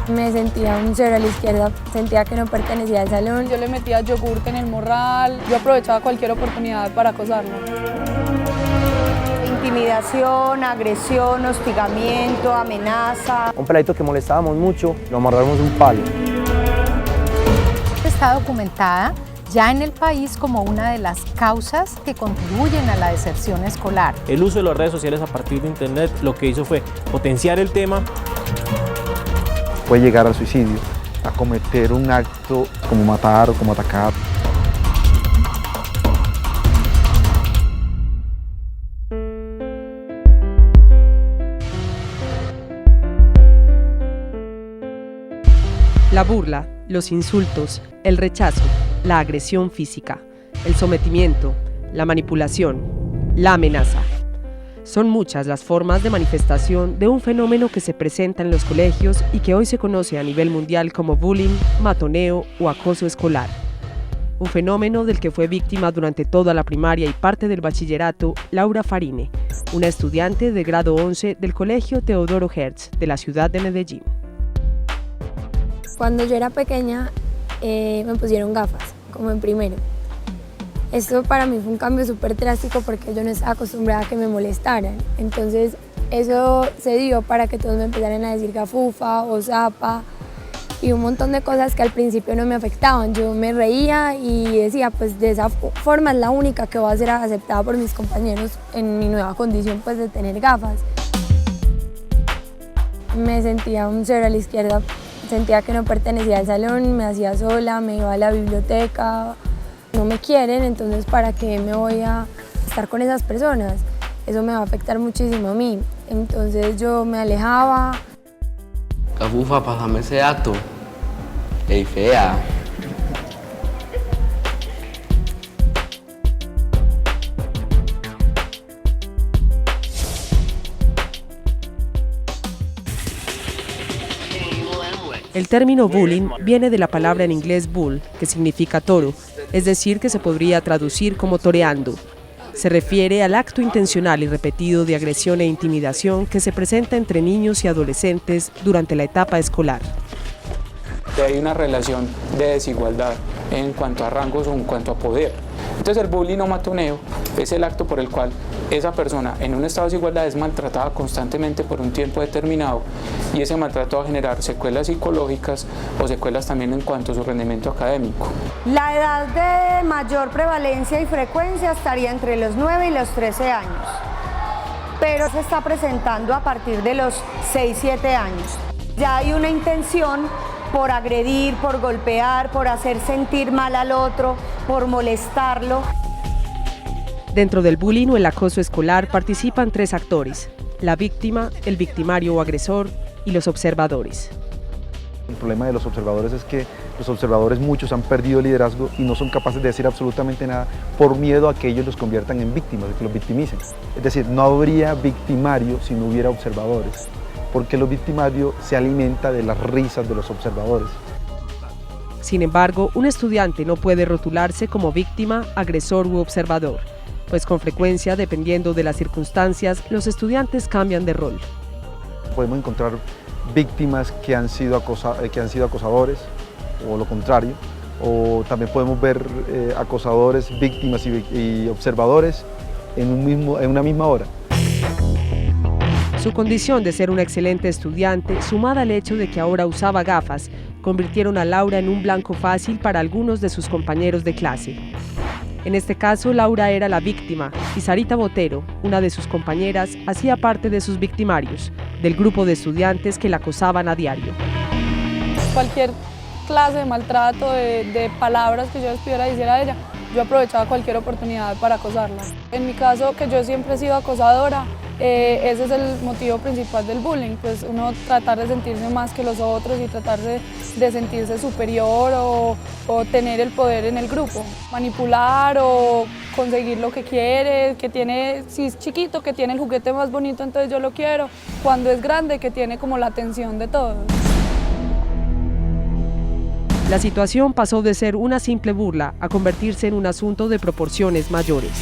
Me sentía un cero a la izquierda, sentía que no pertenecía al salón. Yo le metía yogurte en el morral, yo aprovechaba cualquier oportunidad para acosarlo. Intimidación, agresión, hostigamiento, amenaza. Un peladito que molestábamos mucho, lo amarramos un palo. Está documentada ya en el país como una de las causas que contribuyen a la deserción escolar. El uso de las redes sociales a partir de Internet lo que hizo fue potenciar el tema. Puede llegar al suicidio, a cometer un acto como matar o como atacar. La burla, los insultos, el rechazo, la agresión física, el sometimiento, la manipulación, la amenaza. Son muchas las formas de manifestación de un fenómeno que se presenta en los colegios y que hoy se conoce a nivel mundial como bullying, matoneo o acoso escolar. Un fenómeno del que fue víctima durante toda la primaria y parte del bachillerato Laura Farine, una estudiante de grado 11 del Colegio Teodoro Hertz de la ciudad de Medellín. Cuando yo era pequeña me pusieron gafas, como en primero. Esto para mí fue un cambio súper drástico porque yo no estaba acostumbrada a que me molestaran. Entonces eso se dio para que todos me empezaran a decir gafufa o zapa y un montón de cosas que al principio no me afectaban. Yo me reía y decía, pues de esa forma es la única que va a ser aceptada por mis compañeros en mi nueva condición pues de tener gafas. Me sentía un cero a la izquierda, sentía que no pertenecía al salón, me hacía sola, me iba a la biblioteca. No me quieren, entonces ¿para qué me voy a estar con esas personas? Eso me va a afectar muchísimo a mí. Entonces yo me alejaba. Gafufa, pásame ese acto. Ey, fea. El término bullying viene de la palabra en inglés bull, que significa toro, es decir, que se podría traducir como toreando. Se refiere al acto intencional y repetido de agresión e intimidación que se presenta entre niños y adolescentes durante la etapa escolar. Hay una relación de desigualdad en cuanto a rangos o en cuanto a poder. Entonces el bullying o matoneo es el acto por el cual esa persona en un estado de desigualdad es maltratada constantemente por un tiempo determinado y ese maltrato va a generar secuelas psicológicas o secuelas también en cuanto a su rendimiento académico. La edad de mayor prevalencia y frecuencia estaría entre los 9 y los 13 años, pero se está presentando a partir de los 6-7 años. Ya hay una intención por agredir, por golpear, por hacer sentir mal al otro, por molestarlo. Dentro del bullying o el acoso escolar participan 3 actores: la víctima, el victimario o agresor y los observadores. El problema de los observadores es que los observadores muchos han perdido el liderazgo y no son capaces de decir absolutamente nada por miedo a que ellos los conviertan en víctimas, de que los victimicen. Es decir, no habría victimario si no hubiera observadores, porque los victimarios se alimentan de las risas de los observadores. Sin embargo, un estudiante no puede rotularse como víctima, agresor u observador, pues con frecuencia, dependiendo de las circunstancias, los estudiantes cambian de rol. Podemos encontrar víctimas que han sido acosadores, o lo contrario, o también podemos ver acosadores, víctimas y observadores en una misma hora. Su condición de ser una excelente estudiante, sumada al hecho de que ahora usaba gafas, convirtieron a Laura en un blanco fácil para algunos de sus compañeros de clase. En este caso, Laura era la víctima y Sarita Botero, una de sus compañeras, hacía parte de sus victimarios, del grupo de estudiantes que la acosaban a diario. Cualquier clase de maltrato, de palabras que yo les pudiera decir a ella, yo aprovechaba cualquier oportunidad para acosarla. En mi caso, que yo siempre he sido acosadora, ese es el motivo principal del bullying, pues uno tratar de sentirse más que los otros y tratar de sentirse superior o tener el poder en el grupo, manipular o conseguir lo que quiere, que tiene, si es chiquito, que tiene el juguete más bonito, entonces yo lo quiero, cuando es grande, que tiene como la atención de todos. La situación pasó de ser una simple burla a convertirse en un asunto de proporciones mayores.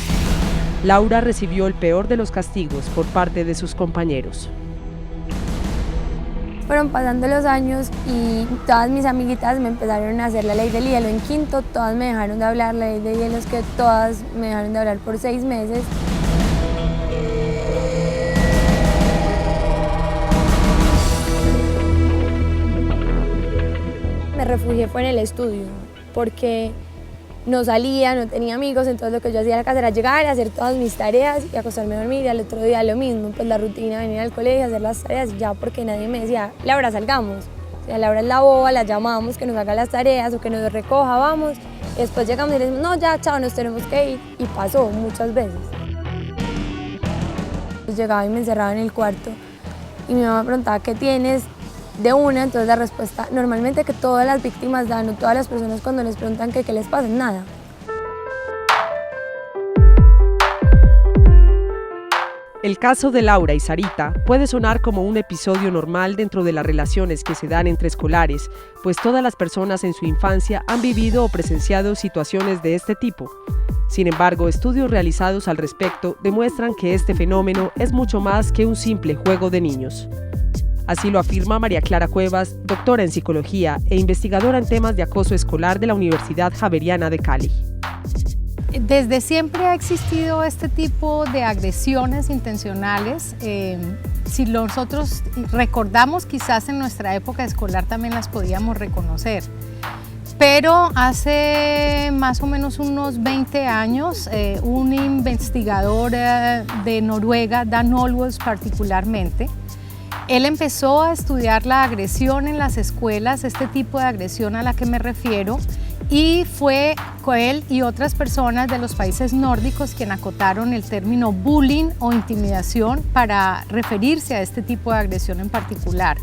Laura recibió el peor de los castigos por parte de sus compañeros. Fueron pasando los años y todas mis amiguitas me empezaron a hacer la ley del hielo en quinto, todas me dejaron de hablar, la ley de hielo es que todas me dejaron de hablar por 6 meses. Me refugié fue en el estudio, porque no salía, no tenía amigos, entonces lo que yo hacía en la casa era llegar, hacer todas mis tareas y acostarme a dormir, y al otro día lo mismo, pues la rutina, venir al colegio, hacer las tareas, ya porque nadie me decía, Laura, salgamos. O sea, Laura es la boba, la llamamos, que nos haga las tareas o que nos recoja, vamos. Y después llegamos y le decimos, no, ya, chao, nos tenemos que ir. Y pasó muchas veces. Pues llegaba y me encerraba en el cuarto y mi mamá me preguntaba, ¿qué tienes? De una, entonces la respuesta normalmente que todas las víctimas dan, o todas las personas cuando les preguntan que qué les pasa, nada. El caso de Laura y Sarita puede sonar como un episodio normal dentro de las relaciones que se dan entre escolares, pues todas las personas en su infancia han vivido o presenciado situaciones de este tipo. Sin embargo, estudios realizados al respecto demuestran que este fenómeno es mucho más que un simple juego de niños. Así lo afirma María Clara Cuevas, doctora en psicología e investigadora en temas de acoso escolar de la Universidad Javeriana de Cali. Desde siempre ha existido este tipo de agresiones intencionales. Si nosotros recordamos, quizás en nuestra época escolar también las podíamos reconocer. Pero hace más o menos unos 20 años, un investigador de Noruega, Dan Olweus particularmente, él empezó a estudiar la agresión en las escuelas, este tipo de agresión a la que me refiero, y fue él y otras personas de los países nórdicos quien acotaron el término bullying o intimidación para referirse a este tipo de agresión en particular.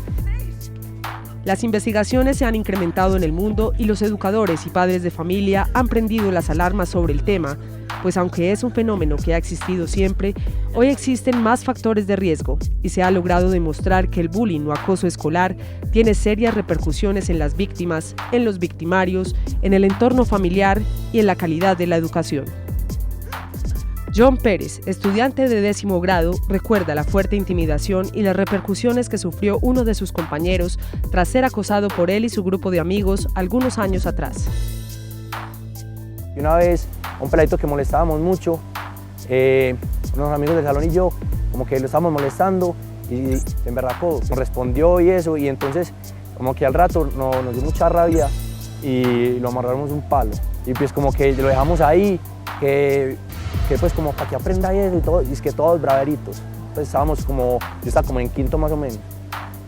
Las investigaciones se han incrementado en el mundo y los educadores y padres de familia han prendido las alarmas sobre el tema, pues aunque es un fenómeno que ha existido siempre, hoy existen más factores de riesgo y se ha logrado demostrar que el bullying o acoso escolar tiene serias repercusiones en las víctimas, en los victimarios, en el entorno familiar y en la calidad de la educación. John Pérez, estudiante de 10º grado, recuerda la fuerte intimidación y las repercusiones que sufrió uno de sus compañeros tras ser acosado por él y su grupo de amigos algunos años atrás. Y una vez, un peladito que molestábamos mucho, unos amigos del salón y yo, como que lo estábamos molestando y se emberracó, respondió y eso, y entonces como que al rato nos dio mucha rabia y lo amarramos un palo. Y pues como que lo dejamos ahí, que pues como para que aprenda eso y todo, y es que todos braveritos. Entonces estábamos como, yo estaba como en quinto más o menos.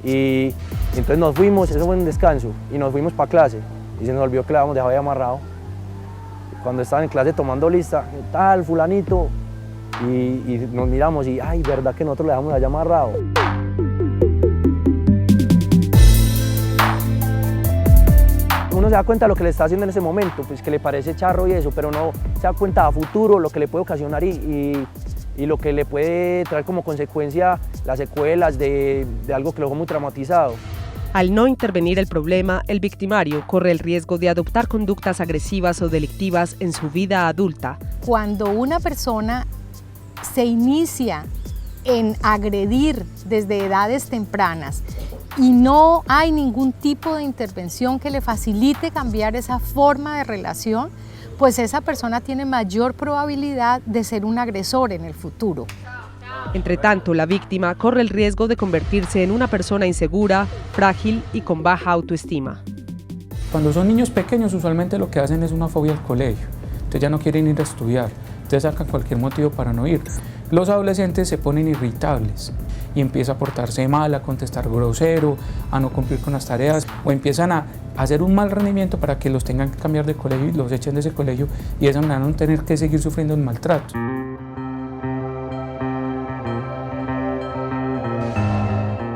Y entonces nos fuimos, eso fue un descanso, y nos fuimos para clase. Y se nos olvidó que le habíamos dejado ahí amarrado. Cuando estaban en clase tomando lista, ¿qué tal, fulanito? Y nos miramos y, ay, ¿verdad que nosotros le dejamos allá amarrado? Uno se da cuenta de lo que le está haciendo en ese momento, pues que le parece charro y eso, pero no se da cuenta a futuro lo que le puede ocasionar y lo que le puede traer como consecuencia las secuelas de algo que lo dejó muy traumatizado. Al no intervenir el problema, el victimario corre el riesgo de adoptar conductas agresivas o delictivas en su vida adulta. Cuando una persona se inicia en agredir desde edades tempranas y no hay ningún tipo de intervención que le facilite cambiar esa forma de relación, pues esa persona tiene mayor probabilidad de ser un agresor en el futuro. Entre tanto, la víctima corre el riesgo de convertirse en una persona insegura, frágil y con baja autoestima. Cuando son niños pequeños, usualmente lo que hacen es una fobia al colegio. Entonces ya no quieren ir a estudiar, entonces sacan cualquier motivo para no ir. Los adolescentes se ponen irritables y empiezan a portarse mal, a contestar grosero, a no cumplir con las tareas, o empiezan a hacer un mal rendimiento para que los tengan que cambiar de colegio y los echen de ese colegio, y de esa manera no tener que seguir sufriendo el maltrato.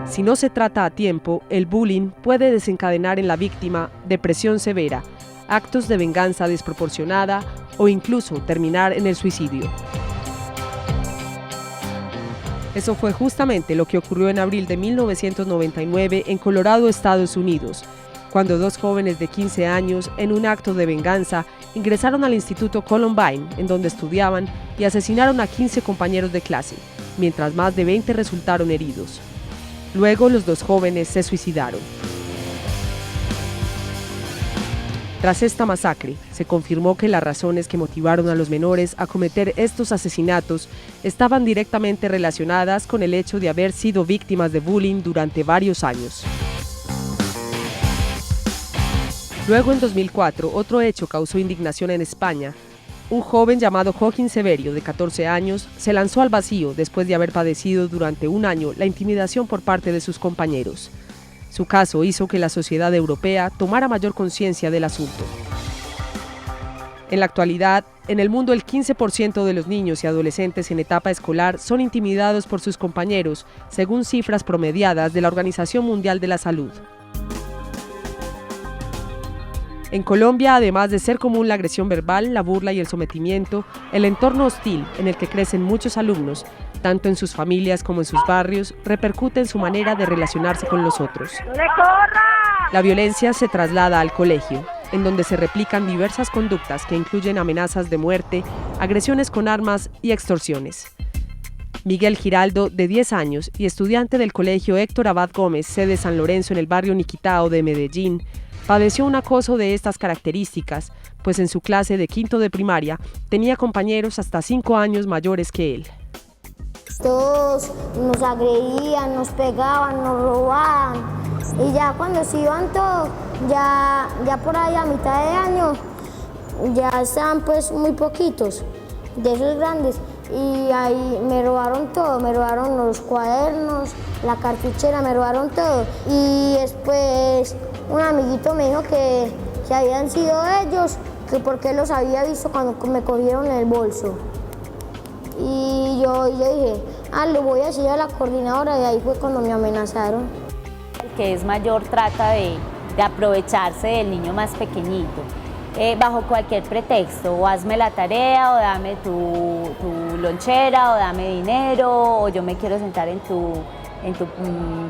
Si no se trata a tiempo, el bullying puede desencadenar en la víctima depresión severa, actos de venganza desproporcionada o incluso terminar en el suicidio. Eso fue justamente lo que ocurrió en abril de 1999 en Colorado, Estados Unidos, cuando dos jóvenes de 15 años, en un acto de venganza, ingresaron al Instituto Columbine, en donde estudiaban, y asesinaron a 15 compañeros de clase, mientras más de 20 resultaron heridos. Luego los dos jóvenes se suicidaron. Tras esta masacre, se confirmó que las razones que motivaron a los menores a cometer estos asesinatos estaban directamente relacionadas con el hecho de haber sido víctimas de bullying durante varios años. Luego, en 2004, otro hecho causó indignación en España. Un joven llamado Joaquín Severio, de 14 años, se lanzó al vacío después de haber padecido durante un año la intimidación por parte de sus compañeros. Su caso hizo que la sociedad europea tomara mayor conciencia del asunto. En la actualidad, en el mundo el 15% de los niños y adolescentes en etapa escolar son intimidados por sus compañeros, según cifras promediadas de la Organización Mundial de la Salud. En Colombia, además de ser común la agresión verbal, la burla y el sometimiento, el entorno hostil en el que crecen muchos alumnos, tanto en sus familias como en sus barrios, repercute en su manera de relacionarse con los otros. La violencia se traslada al colegio, en donde se replican diversas conductas que incluyen amenazas de muerte, agresiones con armas y extorsiones. Miguel Giraldo, de 10 años y estudiante del colegio Héctor Abad Gómez, sede San Lorenzo en el barrio Niquitao de Medellín, padeció un acoso de estas características, pues en su clase de quinto de primaria tenía compañeros hasta 5 años mayores que él. Todos nos agredían, nos pegaban, nos robaban y ya cuando se iban todos, ya por ahí a mitad de año, ya estaban pues muy poquitos de esos grandes y ahí me robaron todo, me robaron los cuadernos, la cartuchera, me robaron todo y después un amiguito me dijo que habían sido ellos, que porque los había visto cuando me cogieron el bolso. Y yo dije, le voy a decir a la coordinadora y ahí fue cuando me amenazaron. El que es mayor trata de aprovecharse del niño más pequeñito, bajo cualquier pretexto, o hazme la tarea, o dame tu lonchera, o dame dinero, o yo me quiero sentar en tu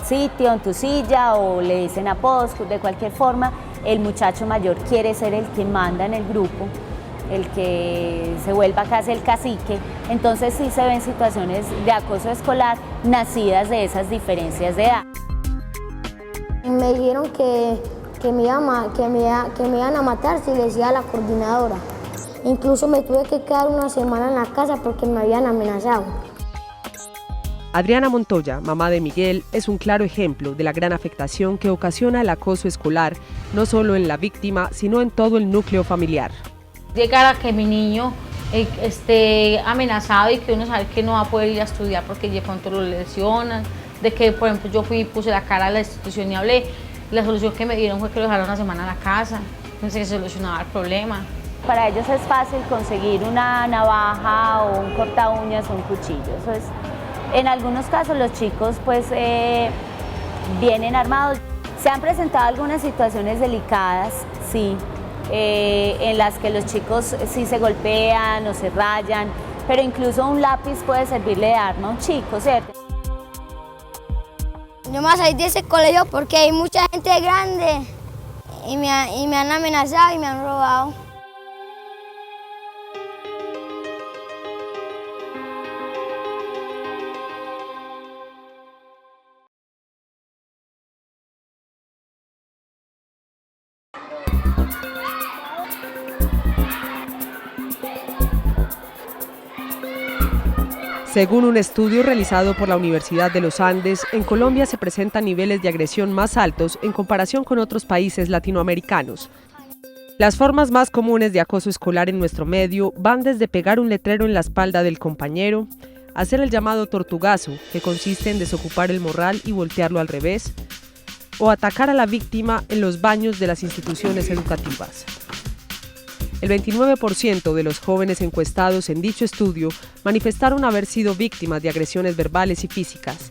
sitio, en tu silla, o le dicen apodos. De cualquier forma, el muchacho mayor quiere ser el que manda en el grupo, el que se vuelva casi el cacique. Entonces sí se ven situaciones de acoso escolar nacidas de esas diferencias de edad. Me dijeron que me iban a matar si le decía a la coordinadora. Incluso me tuve que quedar una semana en la casa porque me habían amenazado. Adriana Montoya, mamá de Miguel, es un claro ejemplo de la gran afectación que ocasiona el acoso escolar, no solo en la víctima, sino en todo el núcleo familiar. Llegar a que mi niño esté amenazado y que uno sabe que no va a poder ir a estudiar porque de pronto lo lesionan, de que, por ejemplo, yo fui y puse la cara a la institución y hablé, la solución que me dieron fue que lo dejaron una semana en la casa, pensé que se solucionaba el problema. Para ellos es fácil conseguir una navaja o un corta uñas o un cuchillo. Eso es, en algunos casos los chicos pues vienen armados. Se han presentado algunas situaciones delicadas, sí, en las que los chicos sí se golpean o se rayan, pero incluso un lápiz puede servirle de arma a un chico, ¿cierto? Yo me salí de ese colegio porque hay mucha gente grande y me han amenazado y me han robado. Según un estudio realizado por la Universidad de los Andes, en Colombia se presentan niveles de agresión más altos en comparación con otros países latinoamericanos. Las formas más comunes de acoso escolar en nuestro medio van desde pegar un letrero en la espalda del compañero, hacer el llamado tortugazo, que consiste en desocupar el morral y voltearlo al revés, o atacar a la víctima en los baños de las instituciones educativas. El 29% de los jóvenes encuestados en dicho estudio manifestaron haber sido víctimas de agresiones verbales y físicas.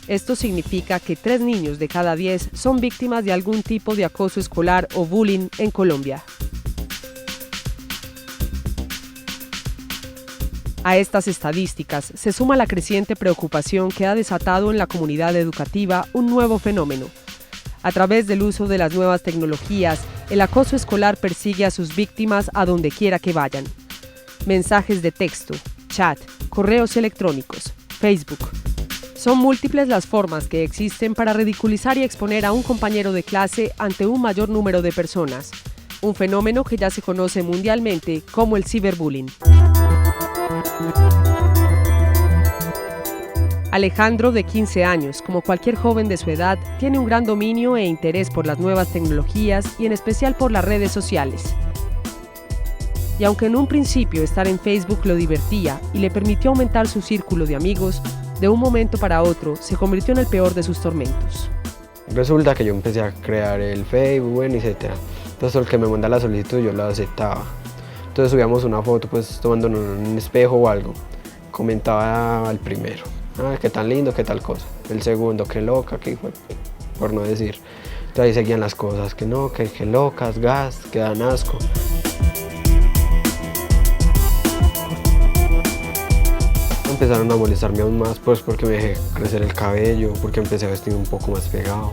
Esto significa que 3 niños de cada 10 son víctimas de algún tipo de acoso escolar o bullying en Colombia. A estas estadísticas se suma la creciente preocupación que ha desatado en la comunidad educativa un nuevo fenómeno. A través del uso de las nuevas tecnologías, el acoso escolar persigue a sus víctimas a donde quiera que vayan. Mensajes de texto, chat, correos electrónicos, Facebook. Son múltiples las formas que existen para ridiculizar y exponer a un compañero de clase ante un mayor número de personas, un fenómeno que ya se conoce mundialmente como el ciberbullying. Alejandro, de 15 años, como cualquier joven de su edad, tiene un gran dominio e interés por las nuevas tecnologías y en especial por las redes sociales. Y aunque en un principio estar en Facebook lo divertía y le permitió aumentar su círculo de amigos, de un momento para otro se convirtió en el peor de sus tormentos. Resulta que yo empecé a crear el Facebook, etc. Entonces el que me manda la solicitud yo la aceptaba. Entonces subíamos una foto pues tomándonos en un espejo o algo. Comentaba al primero, qué tan lindo, qué tal cosa. El segundo, qué loca, qué hijo, por no decir. Entonces ahí seguían las cosas, que no, que locas, gas, que dan asco. Empezaron a molestarme aún más pues porque me dejé crecer el cabello, porque empecé a vestir un poco más pegado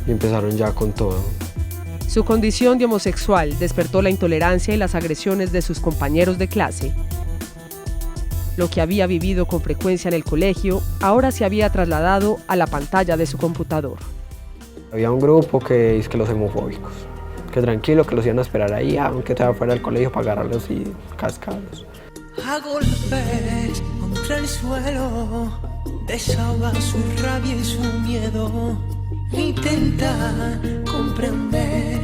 y empezaron ya con todo. Su condición de homosexual despertó la intolerancia y las agresiones de sus compañeros de clase. Lo que había vivido con frecuencia en el colegio, ahora se había trasladado a la pantalla de su computador. Había un grupo que es que los homofóbicos, que tranquilo, que los iban a esperar ahí, aunque estaba fuera del colegio para agarrarlos y cascarlos. A golpes contra el suelo, desahoga su rabia y su miedo. Intenta comprender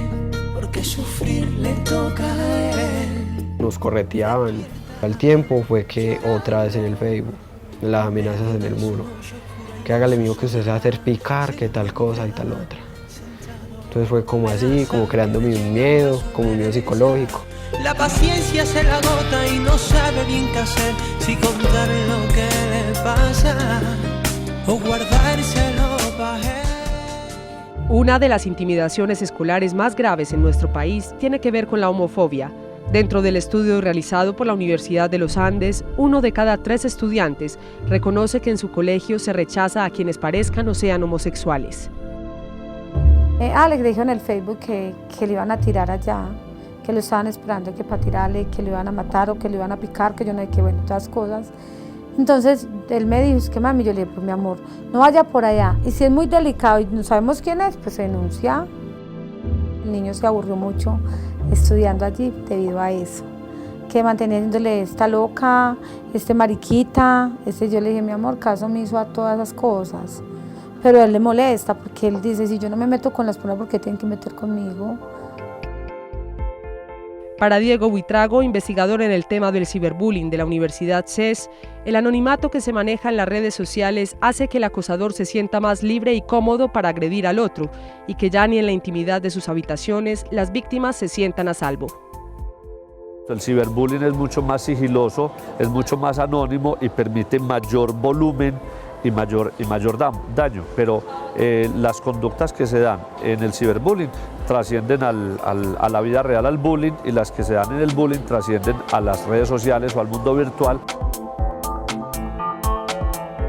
por qué sufrir le toca a él. Nos correteaban. Al tiempo fue que otra vez en el Facebook, las amenazas en el muro. Que hágale mío que usted se va a hacer picar, que tal cosa y tal otra. Entonces fue como así, como creándome un miedo, como un miedo psicológico. La paciencia se la agota y no sabe bien qué hacer, si contar lo que le pasa o guardárselo para él. Una de las intimidaciones escolares más graves en nuestro país tiene que ver con la homofobia. Dentro del estudio realizado por la Universidad de los Andes, 1 de cada 3 estudiantes reconoce que en su colegio se rechaza a quienes parezcan o sean homosexuales. Alex dijo en el Facebook que le iban a tirar allá, que lo estaban esperando, que para tirarle, que lo iban a matar o que lo iban a picar, que yo no sé qué, bueno, todas cosas. Entonces él me dijo, es que mami, yo le dije, pues mi amor, no vaya por allá. Y si es muy delicado y no sabemos quién es, pues se denuncia. El niño se aburrió mucho estudiando allí debido a eso. Que manteniéndole esta loca, mariquita, yo le dije, mi amor, caso omiso a todas esas cosas. Pero a él le molesta porque él dice, si yo no me meto con las personas, ¿por qué tienen que meter conmigo? Para Diego Buitrago, investigador en el tema del ciberbullying de la Universidad CES, el anonimato que se maneja en las redes sociales hace que el acosador se sienta más libre y cómodo para agredir al otro, y que ya ni en la intimidad de sus habitaciones las víctimas se sientan a salvo. El ciberbullying es mucho más sigiloso, es mucho más anónimo y permite mayor volumen y mayor daño, pero las conductas que se dan en el ciberbullying trascienden a la vida real, al bullying, y las que se dan en el bullying trascienden a las redes sociales o al mundo virtual.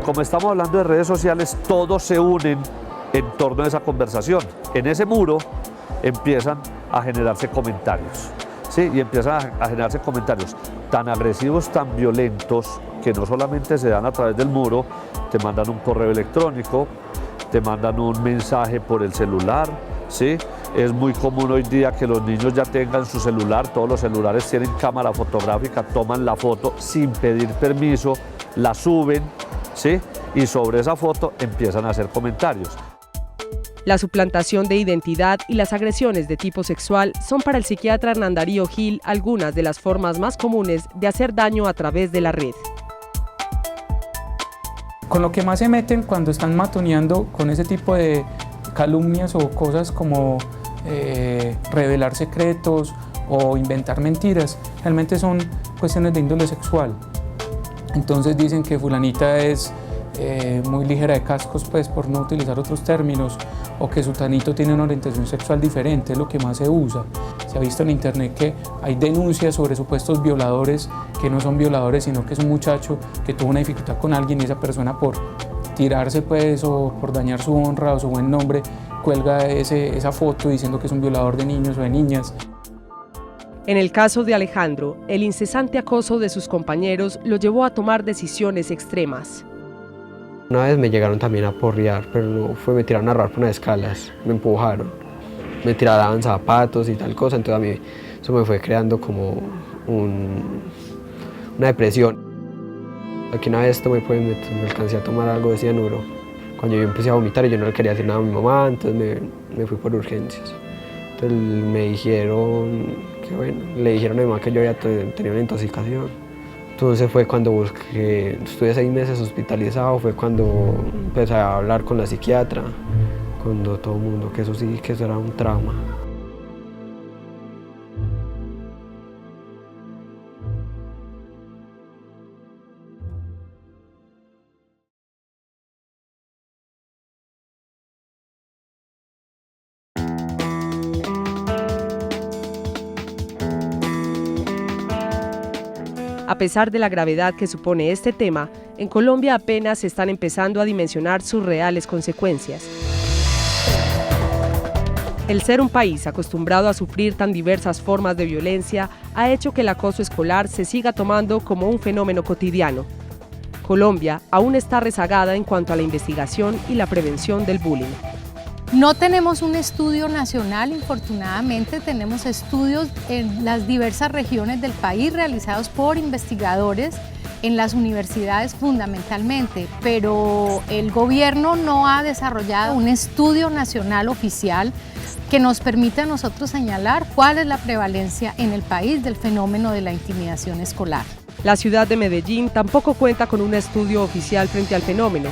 Como estamos hablando de redes sociales, todos se unen en torno a esa conversación. En ese muro empiezan a generarse comentarios, ¿sí? Y empiezan a generarse comentarios tan agresivos, tan violentos, que no solamente se dan a través del muro, te mandan un correo electrónico, te mandan un mensaje por el celular, ¿sí? Es muy común hoy día que los niños ya tengan su celular, todos los celulares tienen cámara fotográfica, toman la foto sin pedir permiso, la suben, ¿sí? Y sobre esa foto empiezan a hacer comentarios. La suplantación de identidad y las agresiones de tipo sexual son para el psiquiatra Hernán Darío Gil algunas de las formas más comunes de hacer daño a través de la red. Con lo que más se meten cuando están matoneando con ese tipo de calumnias o cosas como revelar secretos o inventar mentiras, realmente son cuestiones de índole sexual. Entonces dicen que fulanita es muy ligera de cascos, pues por no utilizar otros términos, o que sutanito tiene una orientación sexual diferente, es lo que más se usa. Se ha visto en internet que hay denuncias sobre supuestos violadores que no son violadores, sino que es un muchacho que tuvo una dificultad con alguien y esa persona por tirarse pues o por dañar su honra o su buen nombre cuelga esa foto diciendo que es un violador de niños o de niñas. En el caso de Alejandro, el incesante acoso de sus compañeros lo llevó a tomar decisiones extremas. Una vez me llegaron también a porrear, pero no fue, me tiraron a rodar por unas escalas, me empujaron, me tiraban zapatos y tal cosa, entonces a mí eso me fue creando como una depresión. Aquí una vez tomé, pues, me alcancé a tomar algo de cianuro. Cuando yo empecé a vomitar y yo no le quería decir nada a mi mamá, entonces me fui por urgencias. Entonces me dijeron que bueno, le dijeron a mi mamá que yo había tenido una intoxicación. Entonces fue cuando estuve 6 meses hospitalizado, fue cuando empecé a hablar con la psiquiatra, cuando todo el mundo, que eso sí, que eso era un trauma. A pesar de la gravedad que supone este tema, en Colombia apenas se están empezando a dimensionar sus reales consecuencias. El ser un país acostumbrado a sufrir tan diversas formas de violencia ha hecho que el acoso escolar se siga tomando como un fenómeno cotidiano. Colombia aún está rezagada en cuanto a la investigación y la prevención del bullying. No tenemos un estudio nacional, infortunadamente, tenemos estudios en las diversas regiones del país realizados por investigadores en las universidades fundamentalmente, pero el gobierno no ha desarrollado un estudio nacional oficial que nos permita a nosotros señalar cuál es la prevalencia en el país del fenómeno de la intimidación escolar. La ciudad de Medellín tampoco cuenta con un estudio oficial frente al fenómeno.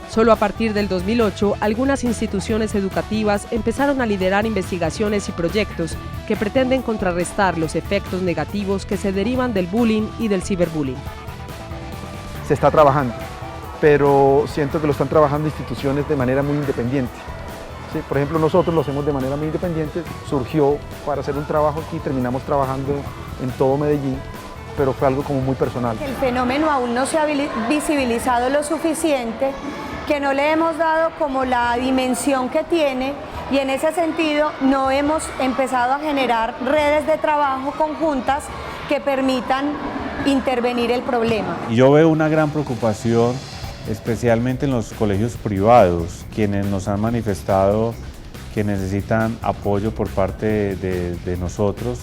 Solo a partir del 2008, algunas instituciones educativas empezaron a liderar investigaciones y proyectos que pretenden contrarrestar los efectos negativos que se derivan del bullying y del ciberbullying. Se está trabajando, pero siento que lo están trabajando instituciones de manera muy independiente. Sí, por ejemplo, nosotros lo hacemos de manera muy independiente, surgió para hacer un trabajo aquí, terminamos trabajando en todo Medellín, pero fue algo como muy personal. El fenómeno aún no se ha visibilizado lo suficiente, que no le hemos dado como la dimensión que tiene, y en ese sentido no hemos empezado a generar redes de trabajo conjuntas que permitan intervenir el problema. Yo veo una gran preocupación, especialmente en los colegios privados, quienes nos han manifestado que necesitan apoyo por parte de nosotros,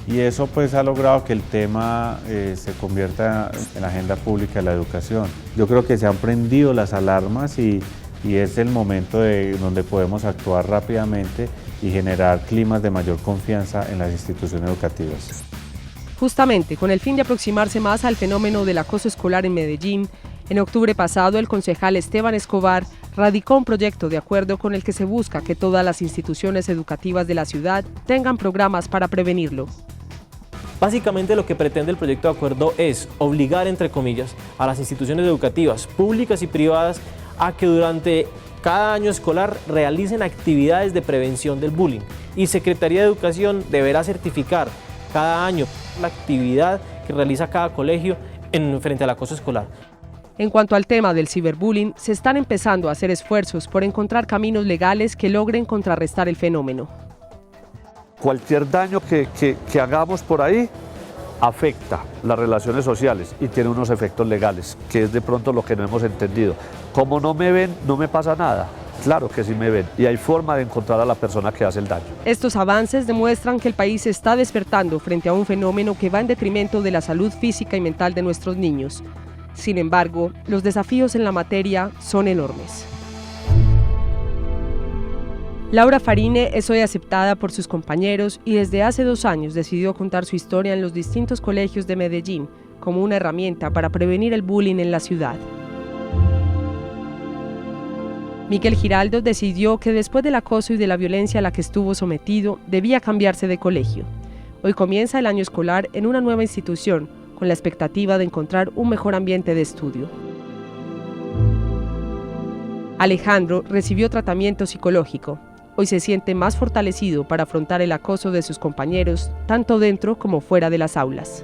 y eso pues ha logrado que el tema se convierta en la agenda pública de la educación. Yo creo que se han prendido las alarmas y es el momento donde podemos actuar rápidamente y generar climas de mayor confianza en las instituciones educativas. Justamente con el fin de aproximarse más al fenómeno del acoso escolar en Medellín, en octubre pasado el concejal Esteban Escobar radicó un proyecto de acuerdo con el que se busca que todas las instituciones educativas de la ciudad tengan programas para prevenirlo. Básicamente lo que pretende el proyecto de acuerdo es obligar, entre comillas, a las instituciones educativas públicas y privadas a que durante cada año escolar realicen actividades de prevención del bullying, y Secretaría de Educación deberá certificar cada año la actividad que realiza cada colegio frente al acoso escolar. En cuanto al tema del ciberbullying, se están empezando a hacer esfuerzos por encontrar caminos legales que logren contrarrestar el fenómeno. Cualquier daño que hagamos por ahí afecta las relaciones sociales y tiene unos efectos legales, que es de pronto lo que no hemos entendido. Como no me ven, no me pasa nada. Claro que sí me ven, y hay forma de encontrar a la persona que hace el daño. Estos avances demuestran que el país se está despertando frente a un fenómeno que va en detrimento de la salud física y mental de nuestros niños. Sin embargo, los desafíos en la materia son enormes. Laura Farine es hoy aceptada por sus compañeros y desde hace 2 años decidió contar su historia en los distintos colegios de Medellín como una herramienta para prevenir el bullying en la ciudad. Miguel Giraldo decidió que después del acoso y de la violencia a la que estuvo sometido, debía cambiarse de colegio. Hoy comienza el año escolar en una nueva institución, con la expectativa de encontrar un mejor ambiente de estudio. Alejandro recibió tratamiento psicológico. Hoy se siente más fortalecido para afrontar el acoso de sus compañeros, tanto dentro como fuera de las aulas.